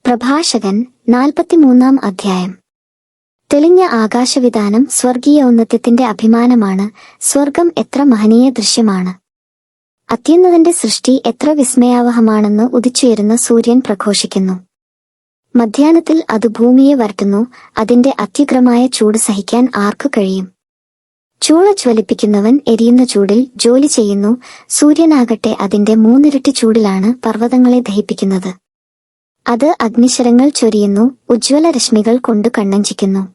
പ്രഭാഷകൻ 43 അധ്യായം. തെളിഞ്ഞ ആകാശവിതാനം സ്വർഗീയ ഔന്നത്യത്തിന്റെ അഭിമാനമാണ്. സ്വർഗം എത്ര മഹനീയ ദൃശ്യമാണ്! അത്യുന്നതന്റെ സൃഷ്ടി എത്ര വിസ്മയാവഹമാണെന്ന് ഉദിച്ചുയരുന്ന സൂര്യൻ പ്രഘോഷിക്കുന്നു. മധ്യാഹ്നത്തിൽ അത് ഭൂമിയെ വരട്ടുന്നു. അതിന്റെ അത്യുഗ്രമായ ചൂട് സഹിക്കാൻ ആർക്കു കഴിയും? ചൂള ജ്വലിപ്പിക്കുന്നവൻ എരിയുന്ന ചൂടിൽ ജോലി ചെയ്യുന്നു. സൂര്യനാകട്ടെ അതിന്റെ മൂന്നിരട്ടി ചൂടിലാണ് പർവ്വതങ്ങളെ ദഹിപ്പിക്കുന്നത്. അത് അഗ്നിശരങ്ങൾ ചൊരിയുന്നു, ഉജ്ജ്വല രശ്മികൾ കൊണ്ട് കണ്ണഞ്ചിക്കുന്നു.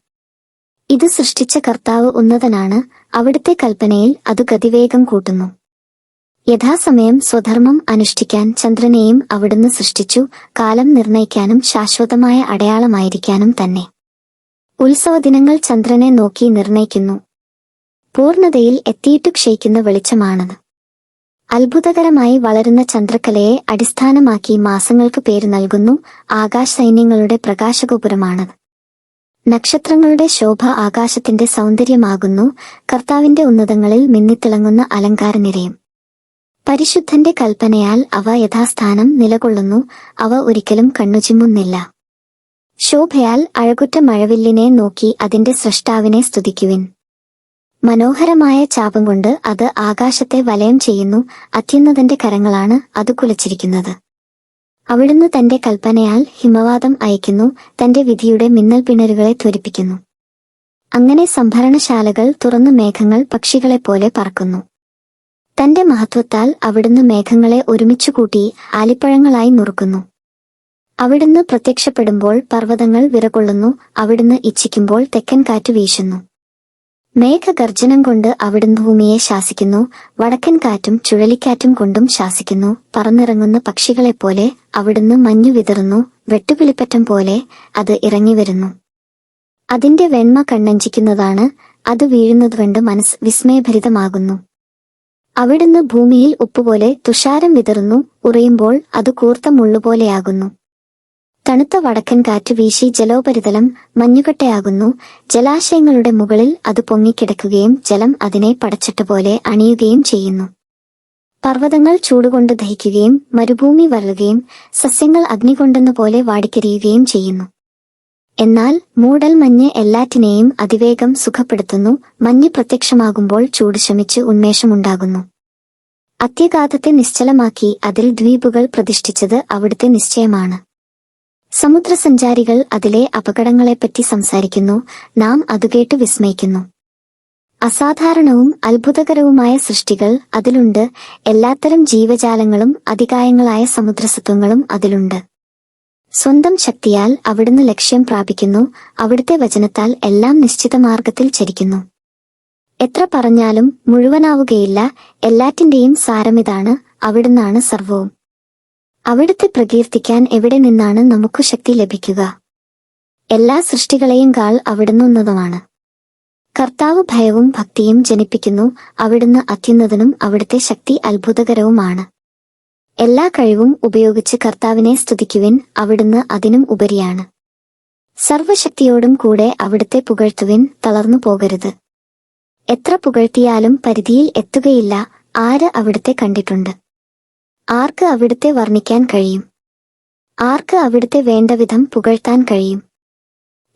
ഇത് സൃഷ്ടിച്ച കർത്താവ് ഉന്നതനാണ്. അവിടുത്തെ കൽപ്പനയിൽ അത് ഗതിവേഗം കൂട്ടുന്നു. യഥാസമയം സ്വധർമ്മം അനുഷ്ഠിക്കാൻ ചന്ദ്രനെയും അവിടുന്ന് സൃഷ്ടിച്ചു, കാലം നിർണയിക്കാനും ശാശ്വതമായ അടയാളമായിരിക്കാനും തന്നെ. ഉത്സവദിനങ്ങൾ ചന്ദ്രനെ നോക്കി നിർണയിക്കുന്നു. പൂർണ്ണതയിൽ എത്തിയിട്ടു ക്ഷയിക്കുന്ന വെളിച്ചമാണത്. അത്ഭുതകരമായി വളരുന്ന ചന്ദ്രക്കലയെ അടിസ്ഥാനമാക്കി മാസങ്ങൾക്ക് പേര് നൽകുന്നു. ആകാശ സൈന്യങ്ങളുടെ പ്രകാശഗോപുരമാണത്. നക്ഷത്രങ്ങളുടെ ശോഭ ആകാശത്തിന്റെ സൗന്ദര്യമാകുന്നു. കർത്താവിന്റെ ഉന്നതങ്ങളിൽ മിന്നിത്തിളങ്ങുന്ന അലങ്കാരനിരയും. പരിശുദ്ധന്റെ കൽപ്പനയാൽ അവ യഥാസ്ഥാനം നിലകൊള്ളുന്നു. അവ ഒരിക്കലും കണ്ണുചിമ്മുന്നില്ല. ശോഭയാൽ അഴകുറ്റ മഴവില്ലിനെ നോക്കി അതിന്റെ സ്രഷ്ടാവിനെ സ്തുതിക്കുവിൻ. മനോഹരമായ ചാപം കൊണ്ട് അത് ആകാശത്തെ വലയം ചെയ്യുന്നു. അത്യുന്നതന്റെ കരങ്ങളാണ് അത് കുലച്ചിരിക്കുന്നത്. അവിടുന്ന് തന്റെ കൽപ്പനയാൽ ഹിമവാതം അയക്കുന്നു. തന്റെ വിധിയുടെ മിന്നൽ പിണരുകളെ ത്വരിപ്പിക്കുന്നു. അങ്ങനെ സംഭരണശാലകൾ തുറന്നു മേഘങ്ങൾ പക്ഷികളെപ്പോലെ പറക്കുന്നു. തന്റെ മഹത്വത്താൽ അവിടുന്ന് മേഘങ്ങളെ ഒരുമിച്ചുകൂട്ടി ആലിപ്പഴങ്ങളായി നുറുക്കുന്നു. അവിടുന്ന് പ്രത്യക്ഷപ്പെടുമ്പോൾ പർവ്വതങ്ങൾ വിറകൊള്ളുന്നു. അവിടുന്ന് ഇച്ഛിക്കുമ്പോൾ തെക്കൻ കാറ്റ് വീശുന്നു. മേഘഗർജനം കൊണ്ട് അവിടുന്ന് ഭൂമിയെ ശാസിക്കുന്നു. വടക്കൻ കാറ്റും ചുഴലിക്കാറ്റും കൊണ്ടും ശാസിക്കുന്നു. പറന്നിറങ്ങുന്ന പക്ഷികളെപ്പോലെ അവിടുന്ന് മഞ്ഞു വിതറുന്നു. വെട്ടുകിളിപ്പറ്റം പോലെ അത് ഇറങ്ങിവരുന്നു. അതിന്റെ വെണ്മ കണ്ണഞ്ചിക്കുന്നതാണ്. അത് വീഴുന്നതുകണ്ട് മനസ്സ് വിസ്മയഭരിതമാകുന്നു. അവിടുന്ന് ഭൂമിയിൽ ഉപ്പുപോലെ തുഷാരം വിതറുന്നു. ഉറയുമ്പോൾ അത് കൂർത്ത മുള്ളുപോലെയാകുന്നു. തണുത്ത വടക്കൻ കാറ്റ് വീശി ജലോപരിതലം മഞ്ഞുകട്ടയാകുന്നു. ജലാശയങ്ങളുടെ മുകളിൽ അത് പൊങ്ങിക്കിടക്കുകയും ജലം അതിനെ പടച്ചട്ടപോലെ അണിയുകയും ചെയ്യുന്നു. പർവ്വതങ്ങൾ ചൂടുകൊണ്ട് ദഹിക്കുകയും മരുഭൂമി വരളുകയും സസ്യങ്ങൾ അഗ്നികൊണ്ടെന്ന പോലെ വാടിക്കരിയുകയും ചെയ്യുന്നു. എന്നാൽ മൂടൽ മഞ്ഞ് എല്ലാറ്റിനെയും അതിവേഗം സുഖപ്പെടുത്തുന്നു. മഞ്ഞ് പ്രത്യക്ഷമാകുമ്പോൾ ചൂട് ശമിച്ച് ഉന്മേഷമുണ്ടാകുന്നു. അത്യഗാധത്തെ നിശ്ചലമാക്കി അതിൽ ദ്വീപുകൾ പ്രതിഷ്ഠിച്ചത് അവിടുത്തെ നിശ്ചയമാണ്. സമുദ്രസഞ്ചാരികൾ അതിലെ അപകടങ്ങളെപ്പറ്റി സംസാരിക്കുന്നു. നാം അതുകേട്ട് വിസ്മയിക്കുന്നു. അസാധാരണവും അത്ഭുതകരവുമായ സൃഷ്ടികൾ അതിലുണ്ട്. എല്ലാത്തരം ജീവജാലങ്ങളും അതികായങ്ങളായ സമുദ്രസത്വങ്ങളും അതിലുണ്ട്. സ്വന്തം ശക്തിയാൽ അവിടുന്ന് ലക്ഷ്യം പ്രാപിക്കുന്നു. അവിടുത്തെ വചനത്താൽ എല്ലാം നിശ്ചിത മാർഗത്തിൽ ചരിക്കുന്നു. എത്ര പറഞ്ഞാലും മുഴുവനാവുകയില്ല. എല്ലാറ്റിന്റെയും സാരമിതാണ്. അവിടുന്നാണ് സർവവും. അവിടുത്തെ പ്രകീർത്തിക്കാൻ എവിടെ നിന്നാണ് നമുക്ക് ശക്തി ലഭിക്കുക? എല്ലാ സൃഷ്ടികളെയും കാൾ അവിടുന്ന് ഉന്നതമാണ്. കർത്താവ് ഭയവും ഭക്തിയും ജനിപ്പിക്കുന്നു. അവിടുന്ന് അത്യുന്നതനും അവിടുത്തെ ശക്തി അത്ഭുതകരവുമാണ്. എല്ലാ കഴിവും ഉപയോഗിച്ച് കർത്താവിനെ സ്തുതിക്കുവിൻ. അവിടുന്ന് അതിനും ഉപരിയാണ്. സർവശക്തിയോടും കൂടെ അവിടുത്തെ പുകഴ്ത്തുവിൻ. തളർന്നു പോകരുത്. എത്ര പുകഴ്ത്തിയാലും പരിധിയിൽ എത്തുകയില്ല. ആര് അവിടുത്തെ കണ്ടിട്ടുണ്ട്? ആർക്ക് അവിടുത്തെ വർണ്ണിക്കാൻ കഴിയും? ആർക്ക് അവിടുത്തെ വേണ്ടവിധം പുകഴ്ത്താൻ കഴിയും?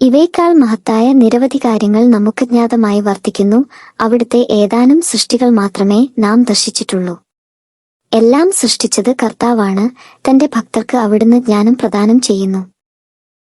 ഇവയേക്കാൾ മഹത്തായ നിരവധി കാര്യങ്ങൾ നമുക്ക് ജ്ഞാതമായി വർത്തിക്കുന്നു. അവിടുത്തെ ഏതാനും സൃഷ്ടികൾ മാത്രമേ നാം ദർശിച്ചിട്ടുള്ളൂ. എല്ലാം സൃഷ്ടിച്ചത് കർത്താവാണ്. തന്റെ ഭക്തർക്ക് അവിടുന്ന് ജ്ഞാനം പ്രദാനം ചെയ്യുന്നു.